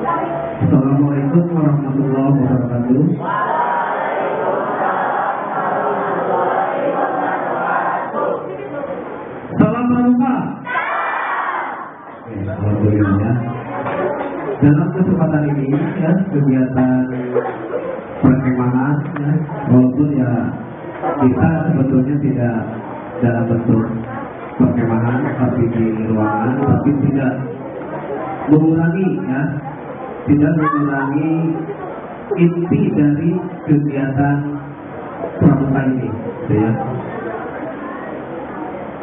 Assalamualaikum warahmatullahi wabarakatuh. Salam pramuka. Alhamdulillah. Dalam kesempatan ini ya, kegiatan perkemahan ya, walaupun ya kita sebetulnya tidak dalam bentuk perkemahan tapi di ruangan, tapi tidak mengurangi ya, tidak mengurangi inti dari kegiatan pramuka ini ya.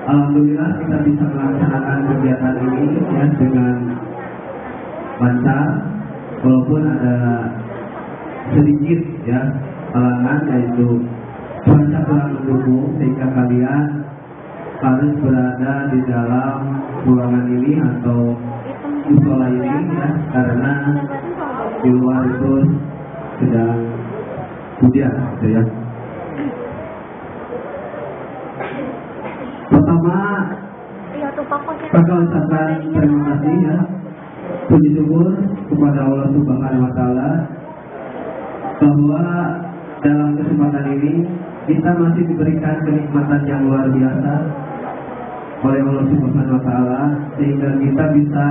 Alhamdulillah kita bisa melaksanakan kegiatan ini ya dengan lancar, walaupun ada sedikit ya halangan, yaitu cuaca kurang mendukung sehingga kalian harus berada di dalam ruangan ini atau musola ini ya, karena di luar itu sedang hujan ya. Pertama, kakak ucapkan terima kasih ya, puji syukur kepada Allah Subhanahu wa Ta'ala bahwa dalam kesempatan ini kita masih diberikan kenikmatan yang luar biasa oleh Allah Subhanahu wa Ta'ala, sehingga kita bisa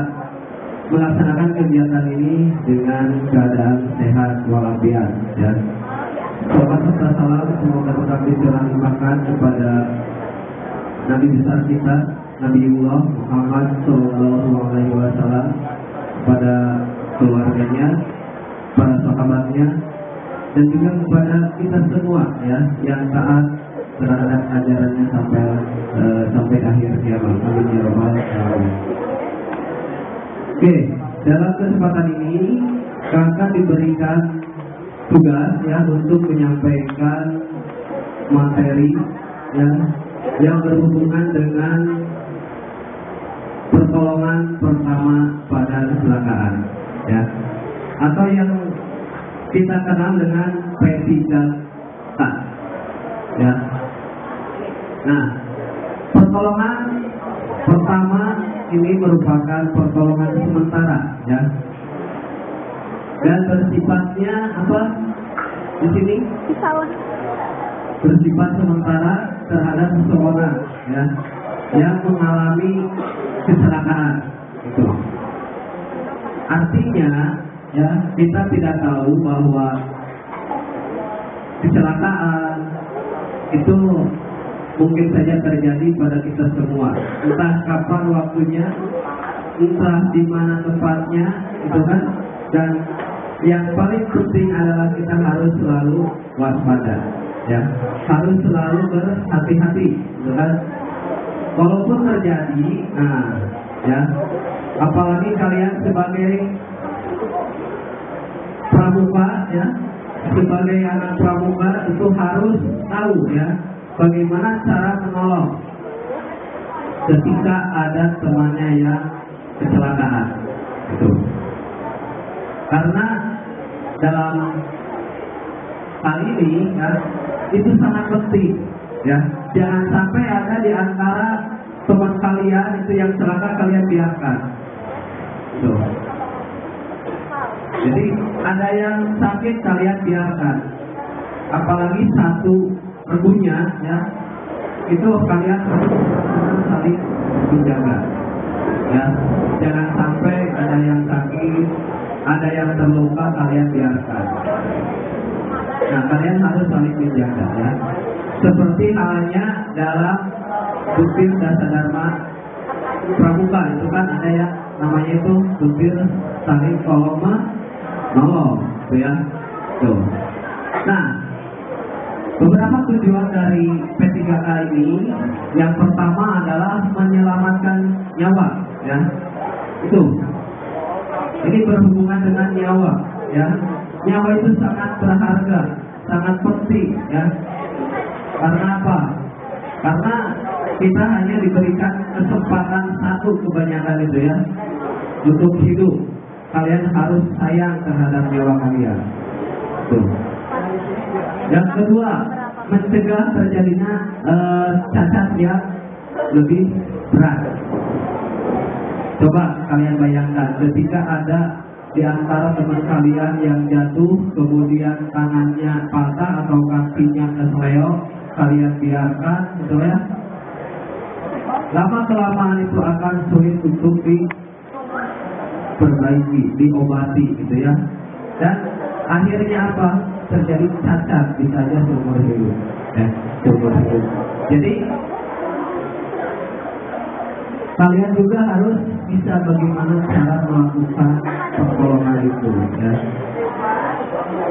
melaksanakan kegiatan ini dengan keadaan sehat walafiat ya. Selamat serta salam semoga tetap dicurahkan kepada Nabi besar kita, Nabiullah Muhammad SAW, kepada keluarganya, para sahabatnya, dan juga kepada kita semua ya yang taat terhadap ajarannya sampai akhir kiamat. Amin ya rabbal alamin. Oke, dalam kesempatan ini kakak diberikan tugas ya untuk menyampaikan materi ya yang berhubungan dengan pertolongan pertama pada kecelakaan ya, atau yang kita kenal dengan P3K ya. Nah, pertolongan pertama ini merupakan pertolongan sementara ya, dan bersifatnya apa di sini? Bersifat sementara terhadap seseorang ya yang mengalami kecelakaan itu. Artinya ya, kita tidak tahu bahwa kecelakaan itu mungkin saja terjadi pada kita semua, entah kapan waktunya, entah di mana tempatnya, itu kan. Dan yang paling penting adalah kita harus selalu waspada ya, harus selalu berhati-hati, gitu kan. Walaupun terjadi, nah ya, apalagi kalian sebagai pramuka ya, sebagai anak pramuka itu harus tahu ya bagaimana cara menolong ketika ada temannya yang kecelakaan itu. Karena dalam hal ini ya, itu sangat penting ya, jangan sampai ada di antara teman kalian itu yang celaka kalian biarkan tuh. Jadi ada yang sakit kalian biarkan, apalagi satu regunya ya, itu kalian harus saling menjaga ya, jangan sampai ada yang sakit, ada yang terluka kalian biarkan. Nah, kalian harus saling menjaga ya. Seperti halnya dalam supir dasar dharma pramuka itu kan ada yang namanya itu supir saling tolong menolong, gitu ya. Tuh. Nah, beberapa tujuan dari P3K ini, yang pertama adalah menyelamatkan nyawa ya. Itu. Ini berhubungan dengan nyawa ya. Nyawa itu sangat berharga, sangat penting ya. Karena apa? Karena kita hanya diberikan kesempatan satu kebanyakan itu ya, untuk hidup. Kalian harus sayang terhadap nyawa kalian. Tuh. Yang kedua, mencegah terjadinya cacat yang lebih berat. Coba kalian bayangkan ketika ada di antara teman kalian yang jatuh kemudian tangannya patah atau kakinya kesleo, kalian biarkan, gitu ya. Lama kelamaan itu akan sulit untuk diperbaiki, diobati, gitu ya. Dan akhirnya apa? Terjadi cacat, bisa aja seumur hidup, ya, seumur hidup. Jadi kalian juga harus bisa bagaimana cara melakukan pertolongan itu, ya.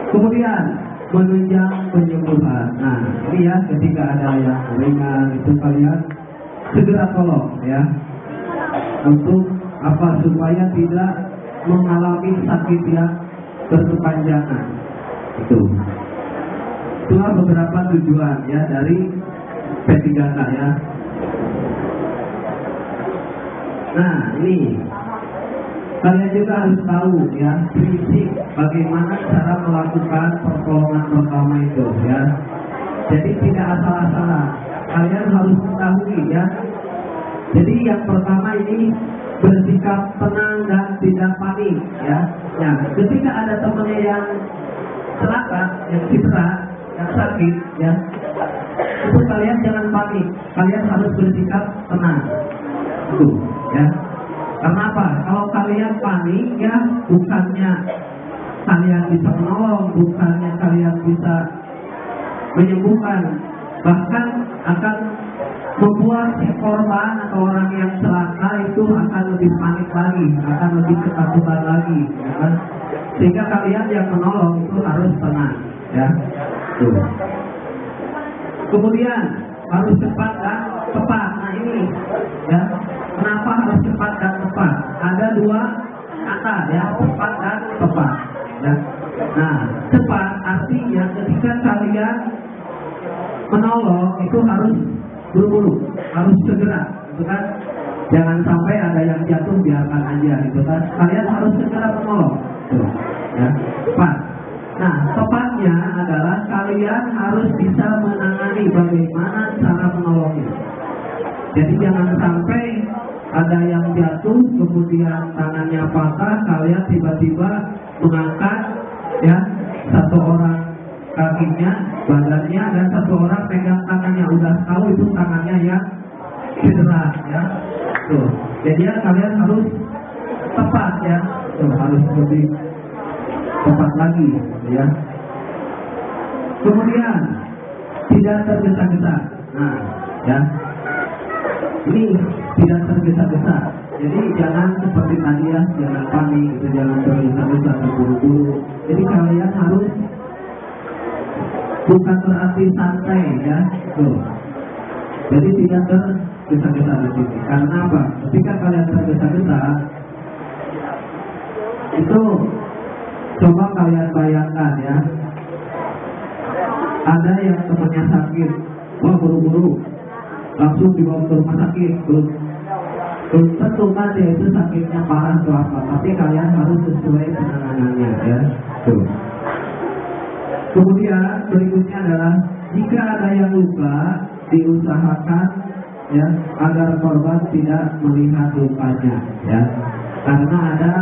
Kemudian menunjang penyembuhan. Nah, ini ya, ketika ada yang ringan itu kalian segera tolong, ya. Untuk apa? Supaya tidak mengalami sakit yang berkepanjangan. Itulah beberapa tujuan, ya, dari P3K, ya. Nah, ini kalian juga harus tahu, ya, prinsip bagaimana cara melakukan pertolongan pertama itu, ya. Jadi tidak asal-asalan, kalian harus mengetahui, ya. Jadi yang pertama ini bersikap tenang dan tidak panik, ya. Ya, ketika ada temannya yang celaka, yang cedera, yang sakit, ya, itu kalian jangan panik, kalian harus bersikap tenang. Itu, ya. Karena apa? Kalau kalian panik, ya, bukannya kalian bisa menolong, bukannya kalian bisa menyembuhkan, bahkan akan membuat si korban atau orang yang celaka itu akan lebih panik lagi, akan lebih ketakutan lagi, ya kan? Sehingga kalian yang menolong itu harus tenang, ya. Tuh. Kemudian harus cepat dan tepat. Nah ini, ya, kenapa harus cepat dan tepat? Ada dua kata, ya, cepat dan tepat, ya. Nah, cepat artinya ketika kalian menolong itu harus buru-buru, harus segera, gitu kan? Jangan sampai ada yang jatuh, biarkan aja, gitu kan? Kalian harus segera menolong, tuh, ya, tepat. Nah, tepatnya adalah kalian harus bisa menangani bagaimana cara menolongnya. Jadi jangan sampai ada yang jatuh, kemudian tangannya patah, kalian tiba-tiba mengangkat, ya, satu orang kakinya, badannya, dan satu orang pegang tangannya. Udah tahu itu tangannya yang cedera, ya. Tuh, jadi ya, kalian harus tepat, ya. Tuh, harus lebih tepat lagi, ya. Kemudian tidak tergesa-gesa. Nah, ya, ini tidak tergesa-gesa. Jadi jangan seperti tadi, ya, jangan panik, gitu, jangan tergesa-gesa, terburu-buru. Jadi kalian harus, bukan berarti santai, ya. Tuh. Jadi tidak tergesa-gesa di sini. Karena apa? Ketika kalian tergesa-gesa, itu coba kalian bayangkan, ya. Ada yang temannya sakit, wah buru-buru, langsung dibawa ke rumah sakit. Belum tentu kan dia itu sakitnya parah atau apa, tapi kalian harus sesuai penanganannya, ya. Tuh. Kemudian berikutnya adalah jika ada yang luka, diusahakan, ya, agar korban tidak melihat lukanya, ya. Karena ada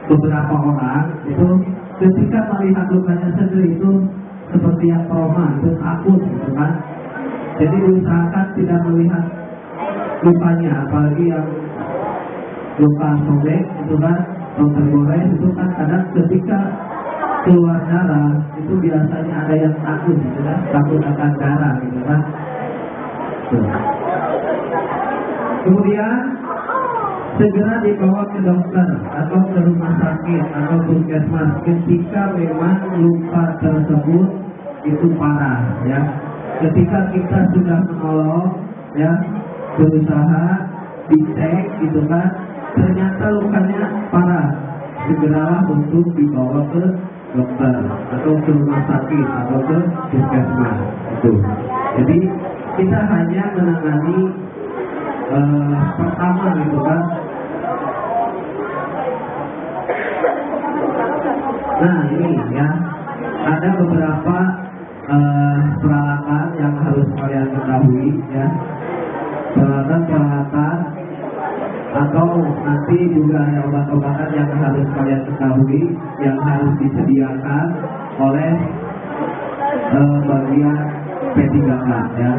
beberapa orang itu ketika melihat lukanya sendiri itu seperti yang trauma, itu takut, gitu kan. Jadi diusahakan tidak melihat lukanya, apalagi yang luka sobek, itu kan, atau tergores, itu kan kadang ketika keluar darah itu biasanya ada yang takut, gitu kan, takut akan darah, gitu kan. Tuh. Kemudian segera dibawa ke dokter atau ke rumah sakit atau puskesmas ketika memang luka tersebut itu parah, ya. Ketika kita sudah menolong, ya, berusaha dicek, gitu kan, ternyata lukanya parah, segeralah untuk dibawa ke dokter atau ke rumah sakit atau ke puskesmas. Itu. Jadi kita hanya menangani pertama, gitu kan. Nah ini, ya, ada beberapa peralatan yang harus kalian ketahui, ya. Peralatan atau nanti nanti juga ada obat-obatan yang harus kalian ketahui, yang harus disediakan oleh bagian P3K ya.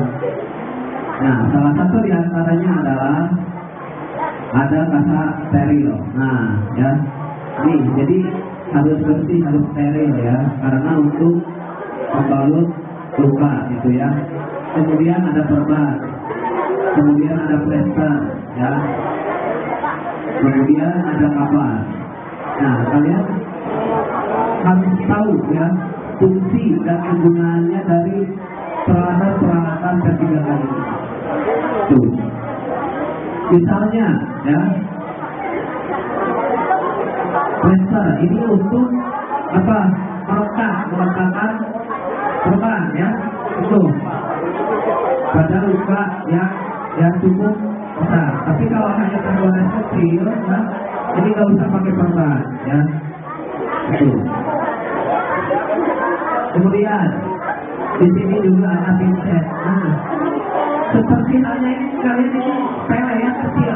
Nah, salah satu diantaranya adalah ada kasa steril. Nah, ya, nih, jadi harus bersih, harus steril ya, karena untuk membalut luka gitu ya. Kemudian ada perban, kemudian ada plester ya, kemudian ada kapas. Nah, kalian harus tahu ya fungsi dan kegunaannya dari peralatan-peralatan ketiga kali ini. Tuh. Misalnya ya, plester ini untuk apa? Melekatkan perban ya, itu pada luka yang cukup besar. Tapi kalau hanya tergores kecil, ya, ini nggak usah pakai perban ya. Itu. Kemudian di sini juga ada pincet. Nah, seperti halnya ini kalian ini sepele ya, kecil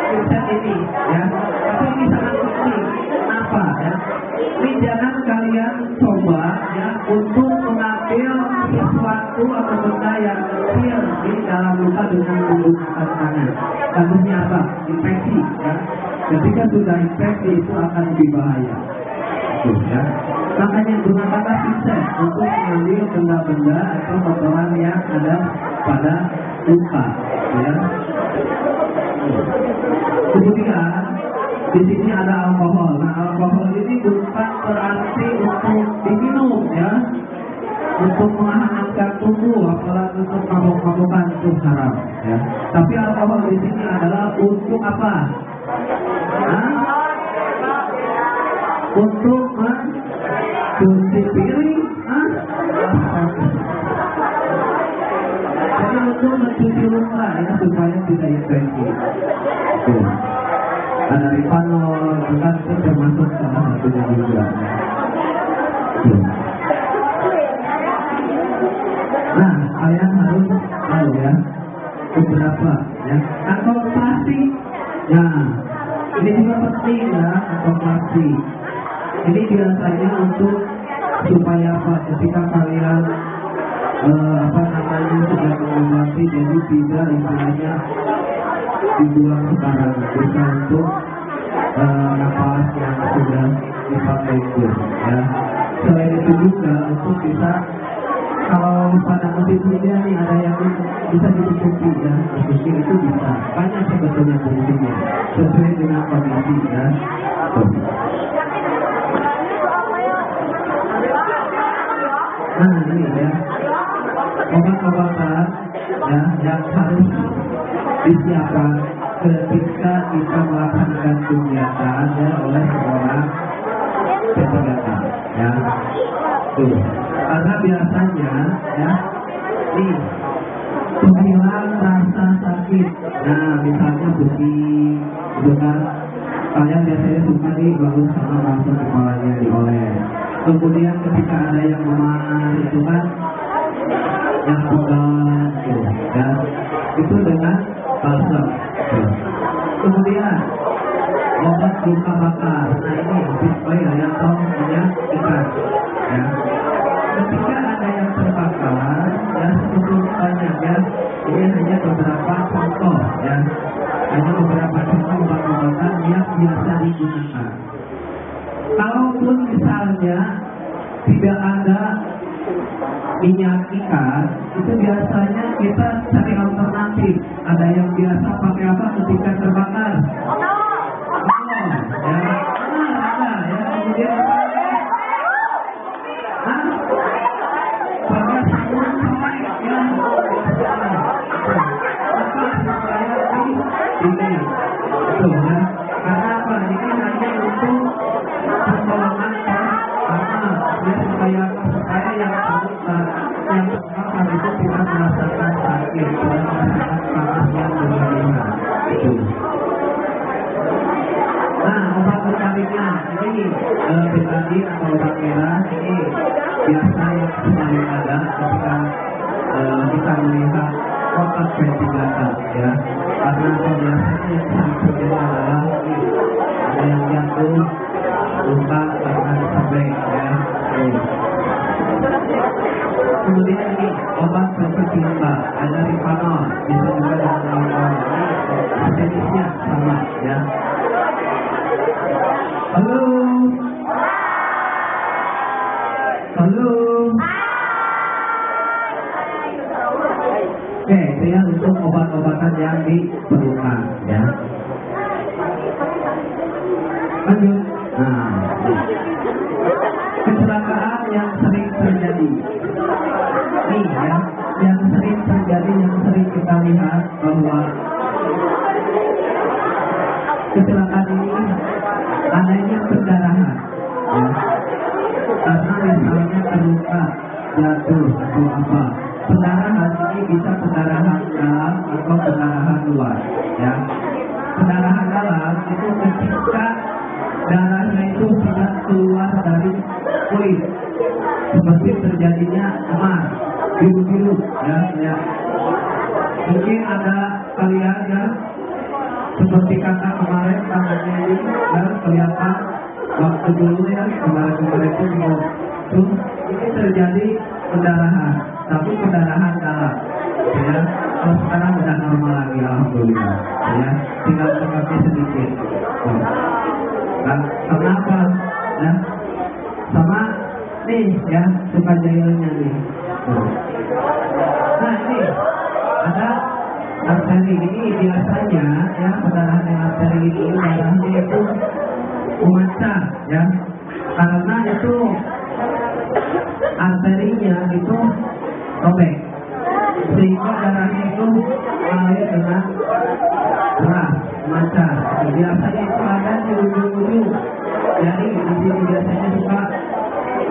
pincet ini ya, tapi ini sangat penting. Kenapa ya? Ini jangan kalian coba ya untuk mengambil sesuatu atau benda yang kecil di dalam luka dengan menggunakan tangan. Takutnya apa? Infeksi ya. Ketika sudah infeksi itu akan lebih bahaya. Itu ya. Makanya gunakanlah pincet untuk mengambil benda-benda atau kotoran yang ada pada luka ya. Kemudian di sini ada alkohol. Nah, alkohol ini bukan berarti untuk diminum ya, untuk menghangatkan tubuh, apalagi untuk mabuk-mabukan, itu haram ya. Tapi alkohol di sini adalah untuk apa? Untuk mencuci piring, jadi untuk mencuci luka ya, supaya tidak infeksi. Ada ripanol, juga itu termasuk salah satunya juga. Nah, kalian harus tahu ya beberapa ya. Kantong plastik, nah ini juga penting ya, kantong plastik. Ini biasanya untuk supaya apa? Ketika kalian sudah mengobati, jadi tidak istilahnya dibuang sekarang, bisa untuk napas yang sudah dipakai itu ya. Selain itu juga untuk bisa, kalau pada musim hujan nih ada yang bisa ditutupi ya, ditutupi itu bisa, banyak sebetulnya fungsinya sesuai dengan kondisi ya. Nah ini ya, obat-obatan ya yang harus disiapkan ketika kita melaksanakan kegiatan ya oleh seorang P3K ya. Tuh, karena biasanya ya nih penghilang rasa sakit. Nah, misalnya pusing, itu kan kalian biasanya suka nih bangun sama langsung kepalanya dioleh. Kemudian ketika ada yang memanah itu kan yang pegal gitu ya, itu dengan balsam. Kemudian obat luka bakar. Nah ini oil yang tahunya ikan ya. Ketika ada yang terbakar ya, sebelum banyak ya, ini hanya beberapa contoh ya, hanya beberapa contoh obat-obatan yang biasa digunakan. Kalaupun misalnya tidak ada minyak ikan, itu biasanya kita cari alternatif. Ada yang biasa pakai apa ketika terbakar? Ya, ada ya. Kemudian pakai sabun sampai ya. Ini itu ya. Karena apa? Ini hanya untuk pertolongan karena ya supaya yang terbakar itu tidak merasakan sakit, tidak merasakan panas yang berlebihan. Itu. Nah, obat berkabinnya ini betadin atau obat merah ini biasa yang selalu ada ketika kita melihat kotak P3K ya. Karena biasanya yang disebutnya adalah Kemudian ini obat seperti timba, ada Ripanol, bisa juga dengan kawan-kawan. Ini jenisnya sama ya. Halo. Halo. Oke, itu ya untuk obat-obatan yang diperlukan ya. Lanjut. Nah, kecelakaan yang sering terjadi. Nih ya, yang sering terjadi, yang sering kita lihat bahwa kecelakaan ini adanya pendarahan ya. Karena misalnya terluka, jatuh atau apa. Pendarahan ini bisa pendarahan dalam atau pendarahan luar ya. Pendarahan dalam itu ketika darahnya itu tidak keluar dari kulit, seperti terjadinya emar, biru-biru ya. Mungkin ada kalian ya, seperti kata kemarin tangannya ini ya, kelihatan waktu dulu ya, kemarin itu tuh ini terjadi pendarahan, tapi pendarahan dalam ya. Kalau sekarang udah normal lagi, alhamdulillah ya, tinggal tetapi sedikit tuh. Nah, kenapa ya, sama nih ya, suka jailnya nih tuh. Nah ini ada arteri, ini biasanya ya, pendarahan yang arteri ini darahnya itu memancar ya, karena itu arterinya itu robek, sehingga darahnya itu mengalir dengan deras, memancar. Biasanya itu ada di ujung-ujung, jadi di sini biasanya suka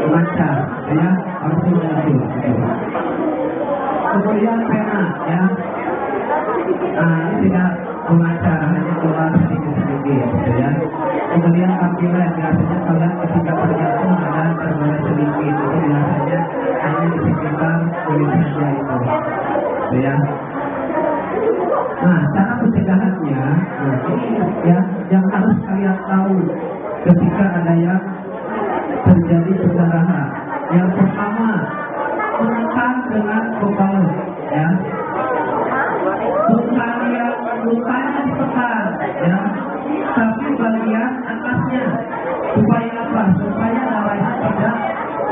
memancar ya, harus mengalir. Kemudian pena ya, nah ini tidak memancar, hanya keluar sedikit-sedikit ya. Kemudian kapiler, biasanya kalian ketika terjatuh ada terbelah sedikit, itu biasanya hanya di sekitar kulit saja itu ya. Nah, cara pencegahannya, nah ini ya yang harus kalian tahu ketika ada yang terjadi pendarahan. Yang pertama, menekan dengan kobalus ya. Bukan yang lukanya ditekan ya, tapi bagian atasnya. Supaya apa? Supaya darahnya tidak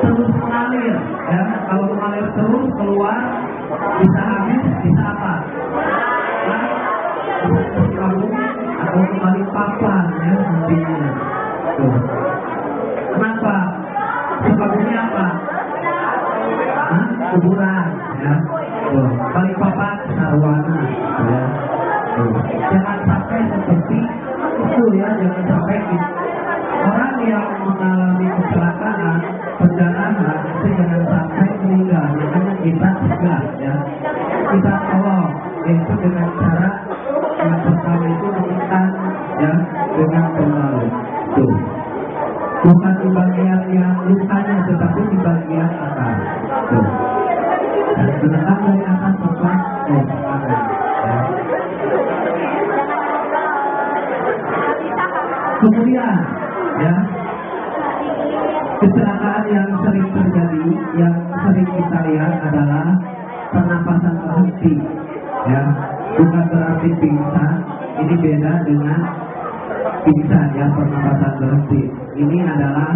terus mengalir ya. Kalau mengalir terus keluar, bisa habis, bisa apa? Nah, kamu atau kembali papan ya nantinya. Tuh. Kenapa? Sebabnya apa? Hah? Kuburan ya. Tuh. Balik papan sarwana ya. Tuh. Jangan sampai seperti itu ya, jangan sampai orang yang mengalami kecelakaan, pendarahan itu jangan sampai meninggal. Makanya kita cegah ya, kita tolong, yaitu dengan cara yang pertama itu menekan ya dengan pembalut. Tuh, bukan di bagian yang lukanya, tetapi di bagian atas. Tuh, dan menekan dari atas sampai ke kanan ya. Kemudian ya, kecelakaan yang sering terjadi, yang sering kita lihat adalah pernapasan terhenti ya. Bukan berarti pingsan, ini beda dengan pingsan ya, pernapasan berhenti. Ini adalah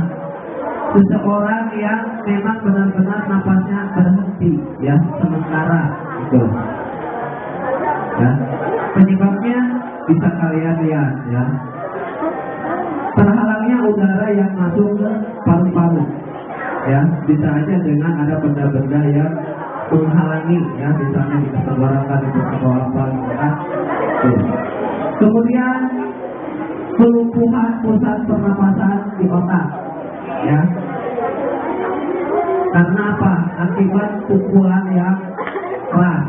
seseorang yang memang benar-benar napasnya berhenti ya, sementara itu ya. Penyebabnya bisa kalian lihat ya, terhalangnya udara yang masuk ke paru-paru ya, bisa aja dengan ada benda-benda yang menghalangi ya, misalnya di tenggorokan itu atau apa ya. Kemudian kelumpuhan pusat pernapasan di otak ya, karena apa? Akibat pukulan yang keras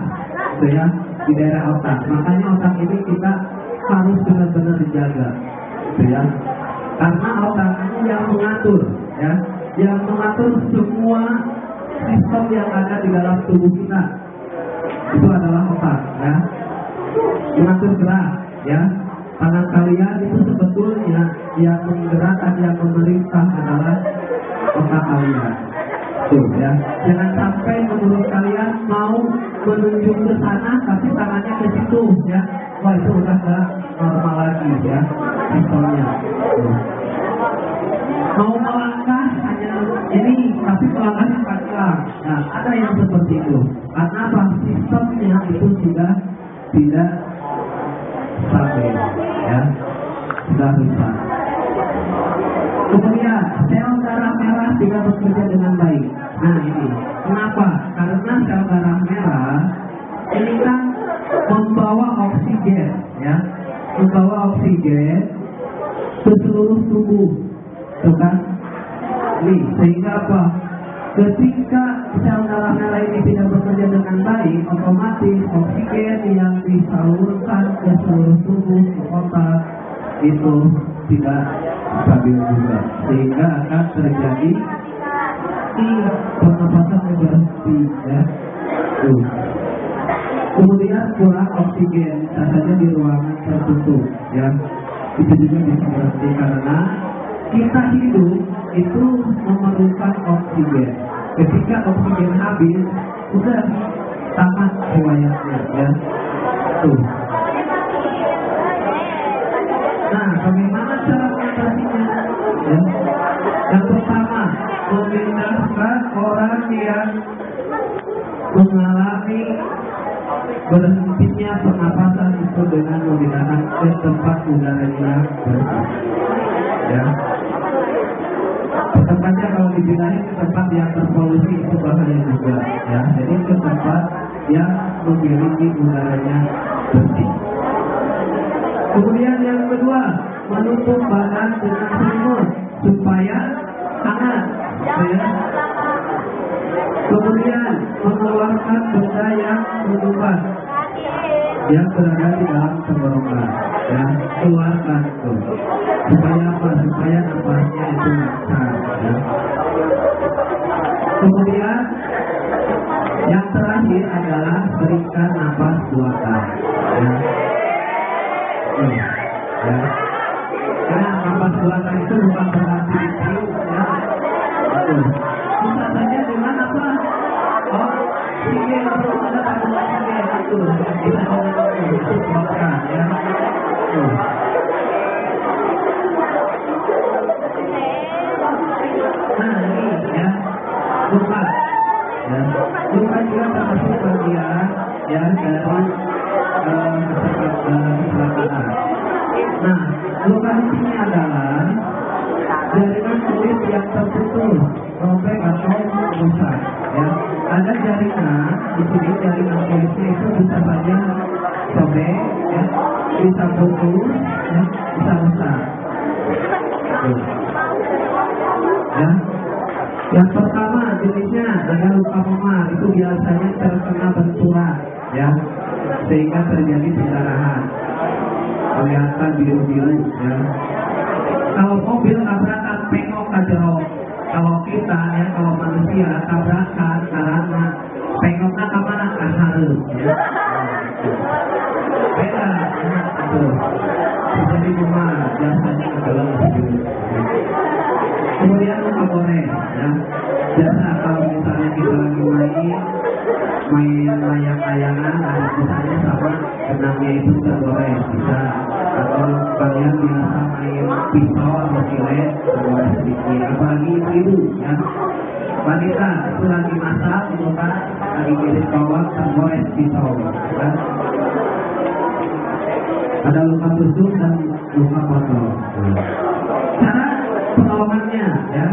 gitu ya di daerah otak. Makanya otak ini kita harus benar-benar dijaga gitu ya, karena otak itu yang mengatur ya, yang mengatur semua sistem yang ada di dalam tubuh kita. Itu adalah otak ya, mengatur gerak ya. Tangan kalian itu sebetulnya yang menggerakkan, yang memerintah adalah otak kalian. Tuh ya, jangan sampai guru kalian mau menunjuk ke sana tapi tangannya ke situ ya, wah itu udah gak normal lagi ya pistolnya. Mau melangkah hanya ini tapi melangkahnya panjang. Nah, ada yang seperti itu karena apa? Sistemnya itu sudah tidak stabil ya, sudah rusak. Kemudian sel darah merah tidak bekerja dengan baik. Nah ini kenapa? Karena sel darah merah ini kan membawa oksigen ya, membawa oksigen ke seluruh tubuh, tuh kan? Nih sehingga apa? Ketika sel darah merah ini tidak bekerja dengan baik, otomatis oksigen yang disalurkan ke seluruh tubuh, ke otak itu tidak stabil juga, sehingga akan terjadi pernapasan berhenti ya. Kemudian kurang oksigen, bisa saja di ruangan tertutup ya, itu juga bisa berhenti karena kita hidup itu memerlukan oksigen. Ketika oksigen habis, sudah tamat riwayatnya ya. Tuh. Nah, bagaimana cara mengatasinya? Ya. Yang pertama, memindahkan orang yang mengalami berhentinya pernapasan itu dengan memindahkan ke tempat udaranya bersih. Ya. Tempatnya kalau dipindahin ke tempat yang terpolusi itu bahaya juga. Ya, jadi ke tempat yang memiliki udaranya bersih. Kemudian yang kedua, menutup badan dengan selimut supaya hangat. Ya. Kemudian mengeluarkan benda yang menyumbat yang berada di dalam tenggorokan. Ya, keluarkan itu. Supaya apa? Supaya napasnya itu lancar. Ya. Kemudian yang terakhir adalah berikan napas buatan. Ya. Ya. Karena napas buatan itu bukan berarti ditiup ya. Bisa saja dengan apa? Oh, oksigen itu ada tabung oksigen itu bisa itu buatan ya. Nah ini ya, luka ya. Luka juga termasuk bagian ya dari kecelakaan. Nah, luka di sini adalah jaringan kulit yang terputus, robek atau rusak. Ya, ada jaringan di sini, jaringan kulitnya itu bisa saja sobek, ya, bisa putus, ya, bisa rusak. Ya, yang pertama jenisnya ada luka memar, itu biasanya terkena benturan, ya, sehingga terjadi pendarahan. Kelihatan biru-biru ya. Kalau mobil tabrakan pengok aja. Kalau kita ya, kalau manusia tabrakan karena pengoknya kemana? Ke harus ya. Beda ya, itu. Jadi memang biasanya adalah biru. Kemudian luka goreng ya. Biasa kalau misalnya kita lagi main layang-layangan, ada misalnya sama benangnya itu tergoreng bisa, atau kalian biasa main pisau atau silet tergoreng sedikit, apalagi ibu ya wanita itu lagi masak itu kan lagi kirim bawang tergoreng pisau kan. Ada luka tusuk dan luka botol. Cara penolongannya ya,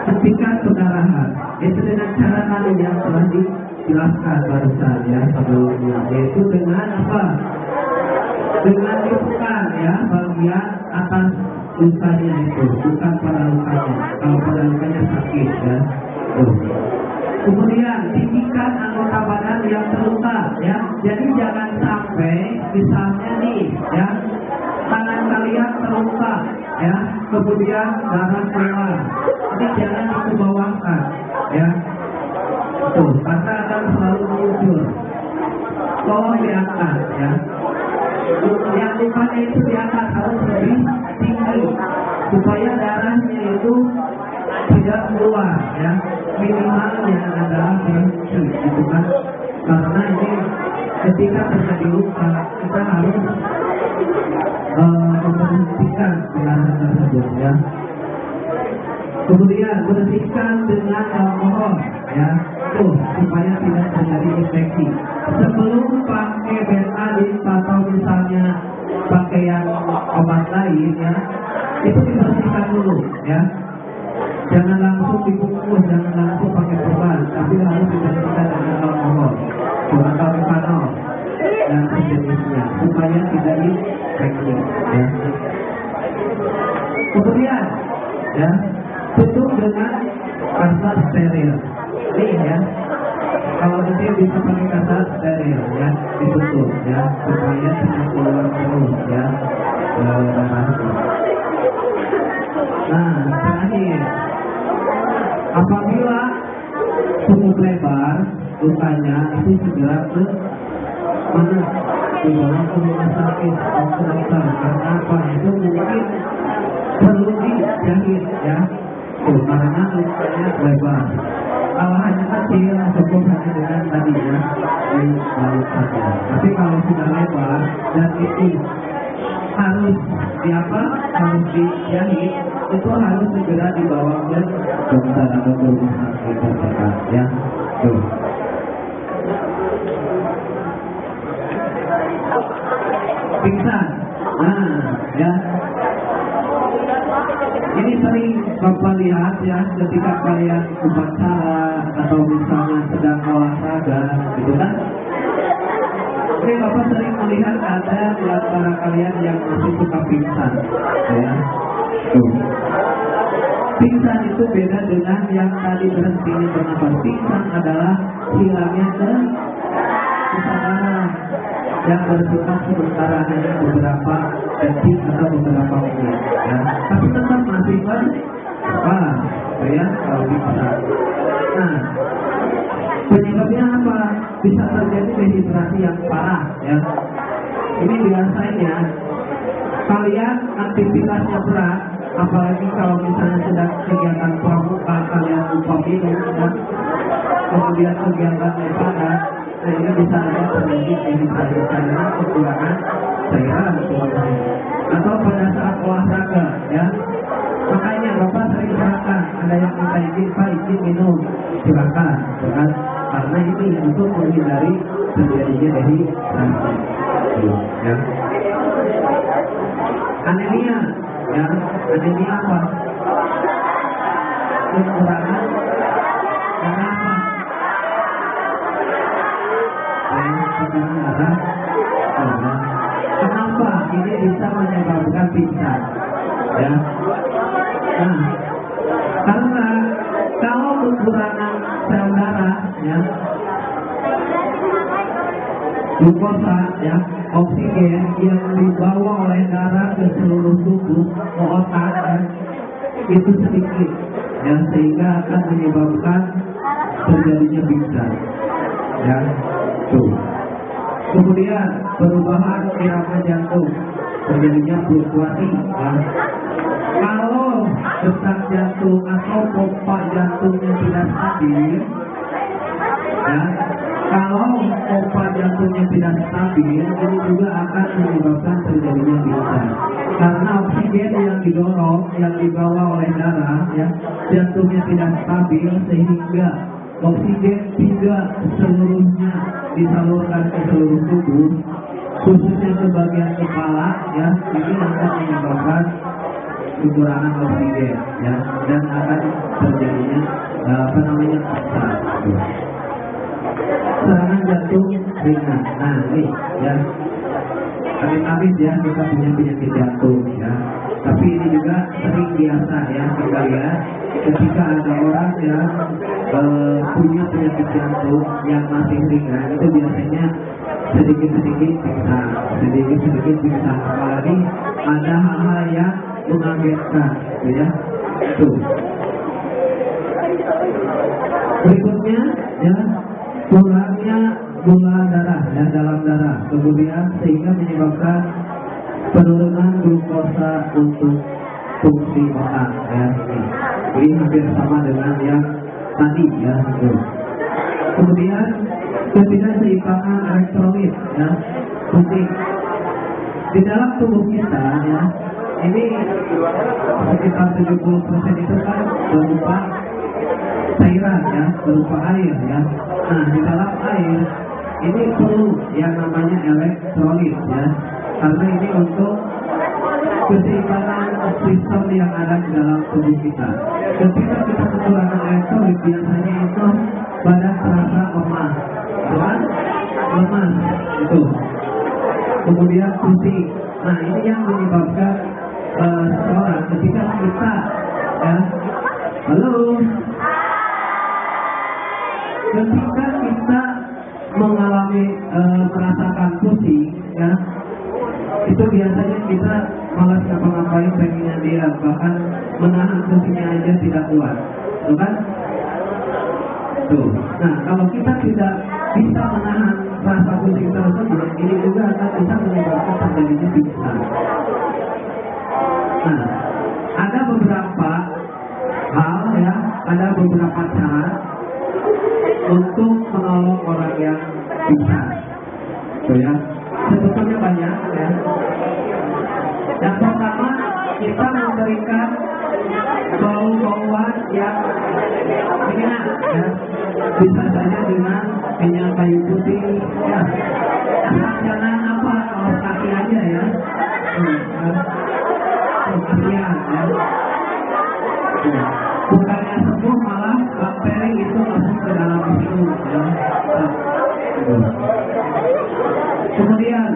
ketika pendarahan itu dengan cara yang telah dijelaskan barusan ya sebelumnya, yaitu dengan apa? Dengan dibuka ya bagian atas lukanya itu, bukan pada lukanya. Kalau pada lukanya sakit ya. Kemudian tinggikan anggota badan yang terluka ya. Jadi jangan sampai misalnya nih ya tangan kalian terluka ya, kemudian darah keluar. Ini jangan dikebawahkan ya. Tuh, karena akan selalu muncul. Tolong diangkat ya. Yang lukanya itu diangkat harus lebih tinggi supaya darahnya itu tidak keluar ya. minimalnya adalah berhenti, gitu kan? Karena ini ketika terjadi luka kita harus memberhentikan gerakan tersebut, ya. Kemudian bersihkan dengan alkohol, ya, tuh supaya tidak terjadi infeksi. Sebelum pakai betadine atau misalnya pakaian obat lain, ya, itu dibersihkan dulu, ya. Jangan langsung dibungkus, jangan langsung pakai perban, tapi harus dibersihkan dengan alkohol atau metanol dan sejenisnya supaya tidak infeksi, ya. Kemudian, ya, tutup dengan kasar steril. Ini, ya, kalau nanti bisa pakai kasar steril, ya, ditutup, ya, supaya tidak keluar terus, ya, darahnya. Nah, terakhir, apabila cukup lebar lukanya, itu segera ke mana? Dibawa ke rumah sakit atau ke dokter. Karena apa? Itu mungkin perlu dijahit, ya. Tuh, karena lukanya lebar. Kalau hanya kecil, cukup hanya dengan tadi, ya, dibalut saja. Tapi kalau sudah lebar dan itu harus harus dijahit, itu harus segera dibawa ke dokter atau ke rumah sakit terdekat, ya. Tuh. Pingsan, nah, ya. Ini sering Bapak lihat, ya, ketika kalian upacara atau misalnya sedang olahraga, gitu kan? Ini Bapak sering melihat ada di antara kalian yang masih suka pingsan, ya. Tuh. Pingsan itu beda dengan yang tadi berhentinya bernafas. Pingsan adalah hilangnya kesadaran yang bersifat sementara, hanya beberapa detik atau beberapa menit, ya. Tapi tetap masih ya, kalau pingsan. Nah, penyebabnya apa? Bisa terjadi dehidrasi yang parah, ya. Ini biasanya kalian aktivitasnya berat, apalagi kalau misalnya sedang kegiatan pramuka, kalian lupa minum, ya. Kemudian kegiatan ibadah, nah ini bisa ada terjadi dehidrasi karena kekurangan cairan tubuhnya. Atau pada saat olahraga, ya. Makanya Bapak sering silakan, ada yang minta izin, Pak izin minum, silakan, kan? Karena ini untuk menghindari terjadinya dehidrasi, ya. Anemia, ya, anemia apa? Kekurangan darah apa? Kekurangan darah. Kenapa ini bisa menyebabkan pingsan? Ya. Nah, karena kalau kekurangan sel darah, ya, glukosa, ya, oksigen yang dibawa oleh darah ke seluruh tubuh, ke otak, ya, itu sedikit, ya, sehingga akan menyebabkan terjadinya pingsan, ya. Tuh. Kemudian perubahan irama jantung, terjadinya fluktuasi, ya. Kalau detak jantung atau pompa jantungnya tidak stabil, ya, kalau pompa jantungnya tidak stabil, ini juga akan menyebabkan terjadinya pingsan. Karena oksigen yang didorong, yang dibawa oleh darah, ya, jantungnya tidak stabil, sehingga oksigen tidak seluruhnya disalurkan ke seluruh tubuh, khususnya ke bagian kepala, ya, ini akan menyebabkan kekurangan oksigen, ya, dan akan terjadinya pingsan. Serangan jantung ringan. Nah, ini, ya, amit-amit, ya, kita punya penyakit jantung, ya. Tapi ini juga sering biasa, ya, kita lihat ketika ada orang yang punya penyakit jantung yang masih ringan, itu biasanya sedikit-sedikit pingsan, apalagi ada hal-hal yang mengagetkan, ya. Tuh. Berikutnya, ya, kurangnya gula darah, ya, dalam darah, kemudian sehingga menyebabkan penurunan glukosa untuk fungsi otak, ya. Ini hampir sama dengan yang tadi ya. Kemudian ketidakseimbangan elektrolit ya, penting di dalam tubuh kita ya. Ini sekitar 70% itu kan berupa cairan ya, berupa air ya. Nah, di dalam air ini perlu yang namanya elektrolit ya, karena ini untuk keseimbangan sistem yang ada di dalam tubuh kita. Ketika kita kekurangan elektrolit, biasanya itu badan terasa lemah, kan? Lemas itu. Kemudian pusing. Nah, ini yang menyebabkan seseorang ketika kita ya, halo, ketika kita mengalami merasakan pusing ya, itu biasanya kita malas ngapa-ngapain, pengennya diam, bahkan menahan pusingnya aja tidak kuat, tuh kan? Tuh. Nah, kalau kita tidak bisa menahan rasa pusing tersebut, ini juga akan bisa menyebabkan terjadinya pingsan. Nah, ada beberapa hal ya, ada beberapa cara untuk menolong orang yang pingsan. Tuh ya, sebetulnya banyak ya. Yang pertama, kita memberikan bau-bauan yang menyengat ya. Bisa saja dengan minyak kayu putih ya. Jangan apa, kalau kaki aja ya. Kasihan ya. Bukannya sembuh, malah bakteri itu masuk ke dalam itu ya. Kemudian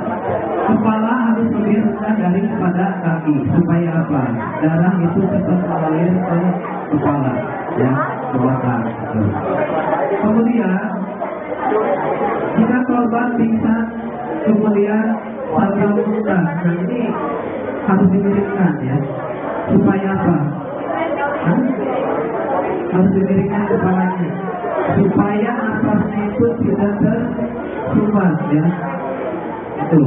kepala harus lebih rendah daripada kaki, supaya apa? Darah itu cepat mengalir ke kepala ya, ke belakang. Kemudian jika korban pingsan kemudian sambil muntah, nah ini harus dimiringkan ya, supaya apa? Harus dimiringkan kepalanya, supaya nafasnya itu tidak tersumbat ya. Itu.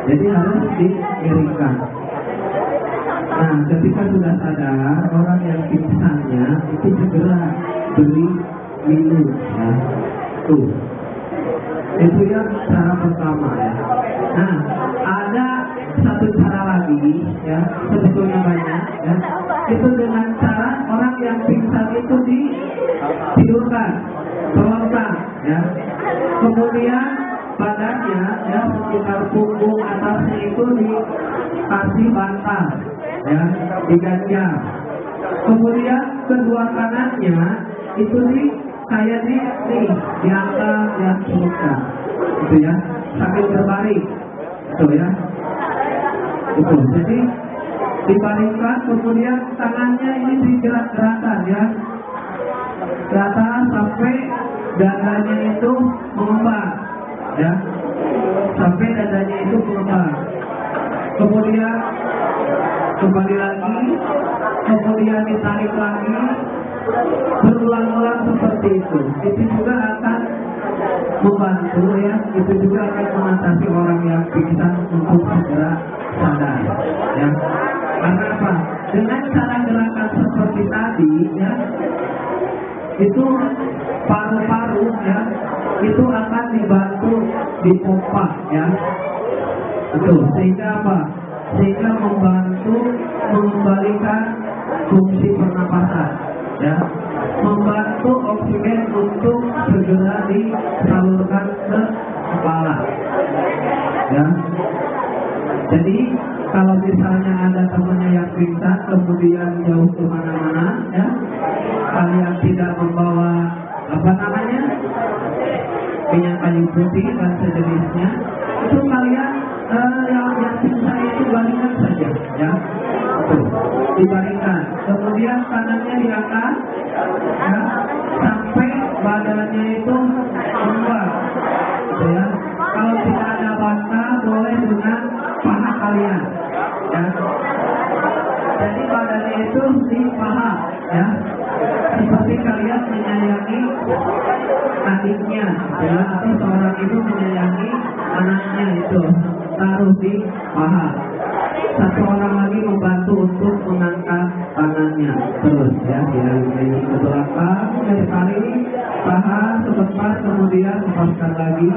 Jadi harus dimiringkan. Nah, ketika sudah sadar, orang yang pingsannya itu segera beri minum ya. Tuh. Itu yang cara pertama ya. Nah, ada satu cara lagi ya, sebetulnya banyak ya. Itu dengan cara orang yang pingsan itu ditidurkan, terlentang ya. Kemudian badannya ya, sekitar punggung atasnya itu dikasih bantal ya, diganjal. Kemudian kedua kanannya itu kayak diangkat ya, celupkan gitu ya, sambil berbaring itu ya, itu. Jadi dibaringkan, kemudian tangannya ini digerak-gerakan ya, gerakan sampai dadanya itu mengembang ya, sampai dadanya itu mengembang. Kemudian kembali lagi, kemudian ditarik lagi, berulang-ulang seperti itu. Itu juga akan membantu ya, itu juga akan mengatasi orang yang pingsan untuk segera sadar ya. Karena apa? Dengan cara gerakan seperti tadi ya, itu paru-paru ya, itu akan dibantu dipompa ya. Betul. Sehingga apa? Sehingga membantu mengembalikan fungsi pernapasan ya, membantu oksigen untuk segera disalurkan ke kepala ya. Jadi kalau misalnya ada temannya yang pingsan kemudian jauh kemana-mana ya, kalian tidak membawa apa namanya, minyak kayu putih dan sejenisnya, itu kalian yang pingsan itu baringkan saja ya. Tuh, dibaringkan, kemudian tangannya diangkat ya, sampai badannya itu keluar gitu ya. Kalau tidak ada bantal, boleh dengan paha kalian ya. Jadi badannya itu di paha ya, seperti kalian menyayangi adiknya ya, atau seorang ibu menyayangi anaknya, itu taruh di paha. Satu orang lagi membantu untuk mengangkat tangannya terus ya, ini ke belakang, dari tarik, tahan sebentar, kemudian lepaskan lagi,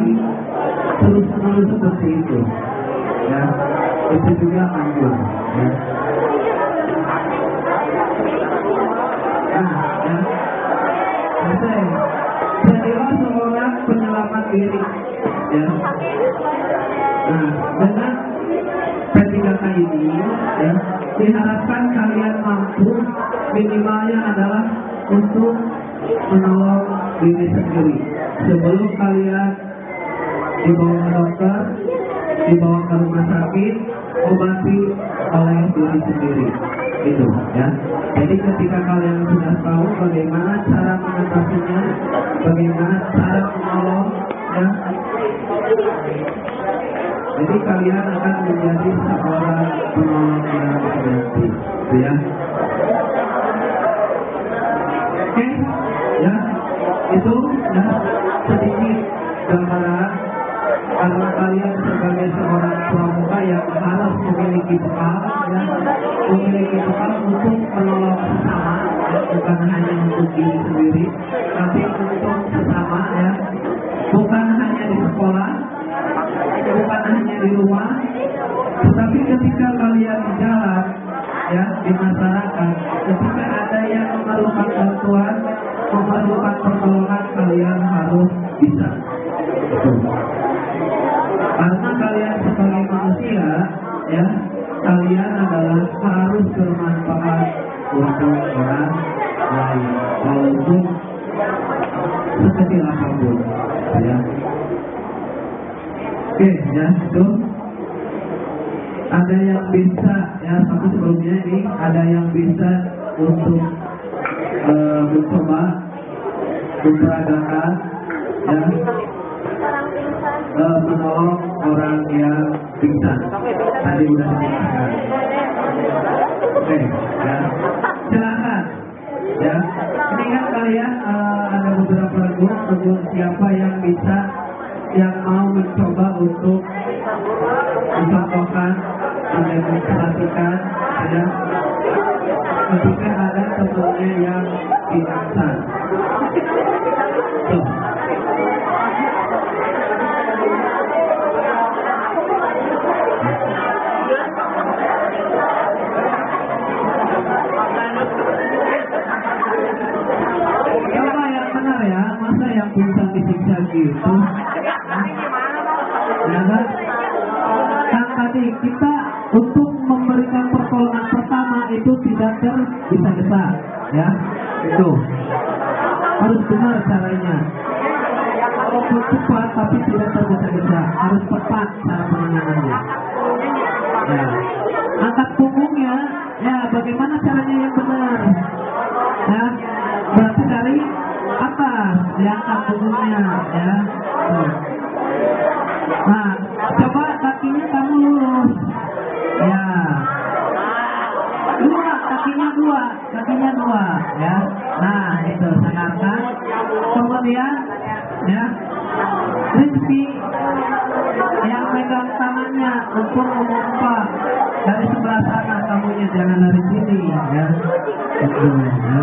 terus seperti itu. Ya, itu juga anjur. Ya. Nah, ya. Selesai. Jadilah seorang penyelamat diri. Ya. Nah, dengan P3K ini, ya, diharapkan kalian mampu minimalnya adalah untuk menolong diri sendiri sebelum kalian dibawa ke dokter, dibawa ke rumah sakit, obati oleh diri sendiri. Itu, ya. Jadi ketika kalian sudah tahu bagaimana cara mengatasinya, bagaimana cara menolong, ya, jadi kalian akan menjadi seorang penolong yang sejati, ya. Oke, ya, itu ya sedikit gambaran karena kalian sebagai seorang pramuka yang harus memiliki bekal, ya, memiliki bekal untuk menolong sesama, ya, bukan hanya untuk diri sendiri, tapi untuk sesama, ya, bukan hanya di sekolah, bukan hanya di rumah, tetapi ketika kalian di jalan, ya, di masyarakat, ketika ada yang memerlukan bantuan, memerlukan pertolongan, kalian harus bisa. Karena kalian sebagai manusia, ya, kalian adalah harus bermanfaat untuk orang lain, walaupun sekecil apapun, ya. Oke, ya, itu ada yang bisa, ya, satu sebelumnya ini ada yang bisa untuk mencoba memperagakan, ya, menolong orang yang pingsan. Tadi udah dijelaskan. Oke, ya, silakan, ya. Ini kan kalian ada beberapa grup siapa yang bisa, yang mau mencoba untuk mencontohkan, mendemonstrasikan, ya, ketika ada temannya yang pingsan. Tuh. Coba yang benar, ya, masa yang pingsan disiksa gitu? Ya kan? Kan tadi kita untuk memberikan pertolongan pertama itu tidak tergesa-gesa, ya, itu harus benar caranya. Walaupun cepat tapi tidak tergesa-gesa, harus tepat cara penanganannya. Ya, angkat punggungnya, ya, bagaimana caranya yang benar? Ya, berarti dari atas diangkat punggungnya, ya. Nah, coba kakinya kamu lurus, ya. Kakinya dua, ya. Nah, itu sangarkan. Kemudian, ya, Rizky yang megang tangannya untuk memompa dari sebelah sana, kamunya jangan dari sini, ya. Itu, ya.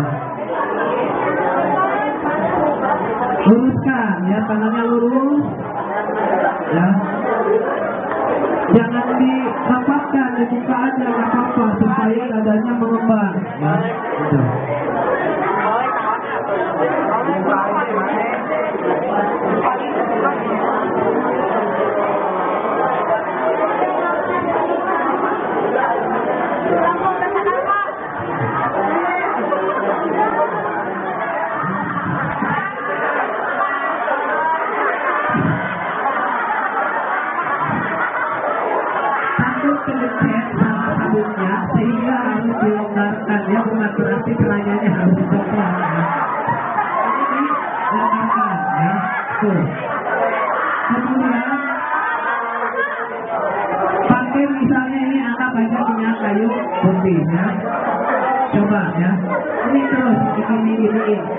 Luruskan, ya, tangannya lurus, ya. Jangan dirapatkan, dibuka aja, nggak apa-apa, supaya dadanya mengembang, ya. Gitu. Kelecet sama sabunnya sehingga harus dilonggarkan, ya, bukan berarti celanyanya harus dicopot, ya. Jadi dilonggarkan, ya. Tuh. Kemudian pakai misalnya ini angkat aja minyak kayu putih, ya. Coba, ya. Ini terus gini.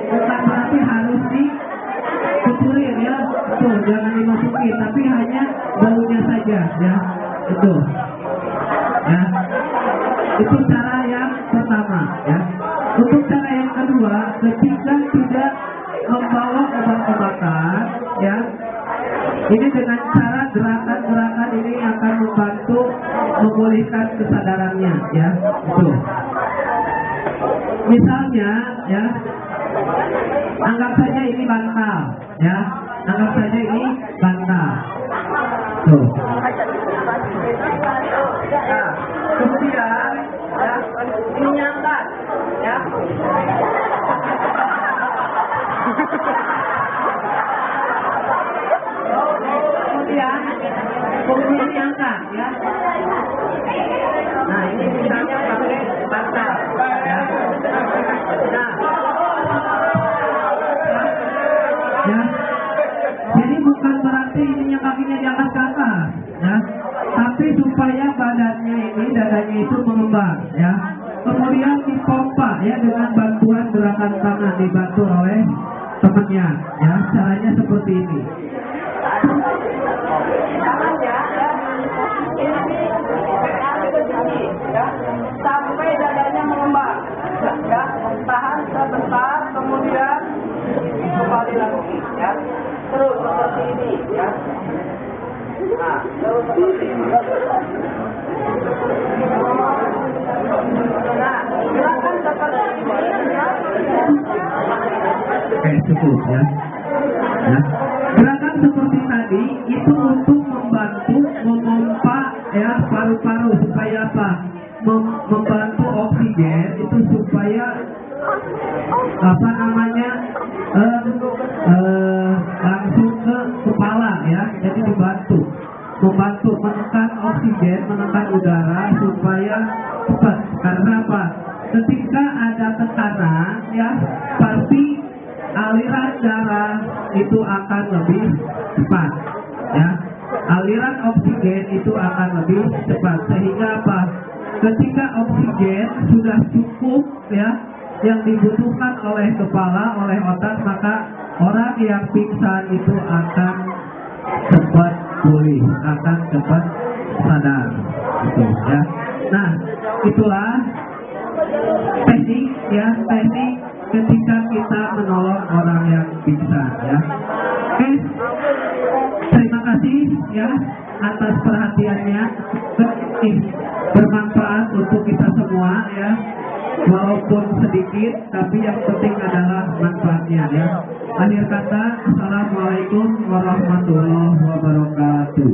Bukan berarti harus dikucurin, ya. Tuh, jangan dimasuki, tapi hanya baunya saja, ya. Itu. Ya, itu cara yang pertama, ya. Untuk cara yang kedua, ketika tidak membawa obat-obatan, ya, ini dengan cara gerakan-gerakan ini akan membantu memulihkan kesadarannya, ya. Tuh. Misalnya, ya, anggap saja ini bantal, ya, anggap saja ini bantal. Tuh. Nah, kemudian, ya, ini nyangkat, ya. Kemudian diangkat, ya. Nah, ini misalnya pakai bantal, ya. Nah, ya. Jadi bukan berarti ininya kakinya diangkat ke atas, ya. Tapi supaya badannya ini, dadanya itu mengembang, ya. Kemudian dipompa, ya, dengan bantuan gerakan tangan dibantu oleh temannya, ya. Caranya seperti ini. Sampai dadanya mengembang, ya, tahan sebentar, kemudian kembali lagi, ya, terus seperti ini, ya. Nah, terus seperti ini. Nah, silakan seperti ini, ya. Oke, cukup, ya. Ya. Gerakan seperti tadi itu untuk membantu memompa, ya, paru-paru supaya apa? Membantu oksigen itu supaya apa namanya langsung ke kepala, ya. Jadi membantu menekan oksigen, menekan udara supaya cepat. Karena apa? Ketika ada tekanan, ya, pasti aliran darah itu akan lebih cepat, ya. Aliran oksigen itu akan lebih cepat, sehingga apa? Ketika oksigen sudah cukup, ya, yang dibutuhkan oleh kepala, oleh otak, maka orang yang pingsan itu akan cepat pulih, akan cepat sadar, gitu, ya. Nah, itulah teknik, ya, teknik ketika kita menolong orang yang pingsan, ya. Oke, terima kasih, ya, atas perhatiannya. Bermanfaat untuk kita semua, ya, walaupun sedikit, tapi yang penting adalah manfaatnya, ya. Akhir kata, assalamualaikum warahmatullahi wabarakatuh.